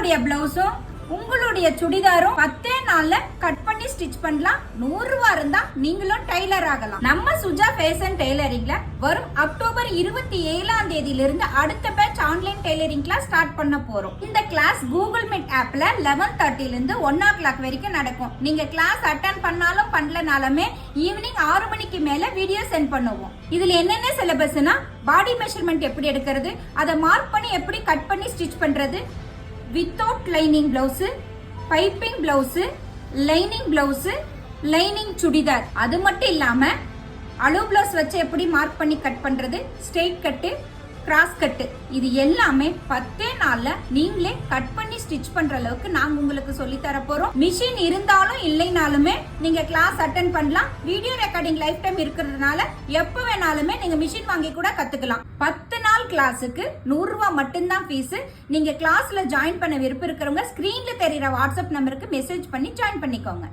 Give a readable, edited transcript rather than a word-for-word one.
உங்களுடைய பிளவுஸும் உங்களுடைய சுடிதாரும் 10 நாள்ல கட் பண்ணி ஸ்டிச் பண்ணலாம். 100 ரூபா இருந்தா நீங்களும் டெய்லர் ஆகலாம். நம்ம சுஜா ஃபேஷன் டெய்லரிங்ல வரும் அக்டோபர் 27ஆம் தேதியிலிருந்து அடுத்த batch online tailoring class start பண்ண போறோம். இந்த கிளாஸ் கூகுள் மீட் ஆப்ல 11:30 இருந்து 1 o'clock வரைக்கும் நடக்கும். நீங்க கிளாஸ் அட்டெண்ட் பண்ணாலும் பண்ணலனாலுமே ஈவினிங் 6 மணிக்கு மேல வீடியோ சென்ட் பண்ணுவோம். இதுல என்னென்ன சிலபஸ்னா பாடி மெஷர்மெண்ட் எப்படி எடுக்கிறது, அதை மார்க் பண்ணி எப்படி கட் பண்ணி ஸ்டிச் பண்றது, without lining blouse, piping blouse, lining blouse, lining churidar. அது மட்டும் இல்லாம அளவு பிளவுஸ் வச்சு எப்படி மார்க் பண்ணி கட் பண்றது, ஸ்ட்ரெயிட் கட்டு, கிராஸ் கட்டு, இது எல்லாமே 10 நாள்ல நீங்களே கட் பண்ணி ஸ்டிச் பண்ற அளவுக்கு நாங்க உங்களுக்கு சொல்லி தர போறோம். மிஷின் இருந்தாலும் இல்லைனாலுமே நீங்க கிளாஸ் அட்டெண்ட் பண்ணலாம். வீடியோ ரெக்கார்டிங் லைஃப் டைம் இருக்கிறதுனால எப்ப வேணாலுமே நீங்க மிஷின் வாங்கி கூட கத்துக்கலாம். 10 நாள் கிளாஸுக்கு 100 ரூபாய் மட்டும்தான் ஃபீஸ். நீங்க கிளாஸ்ல ஜாயின் பண்ண விருப்பம் இருக்கிறவங்க ஸ்கிரீன்ல தெரியுற வாட்ஸ்அப் நம்பருக்கு மெசேஜ் பண்ணி ஜாயின் பண்ணிக்கோங்க.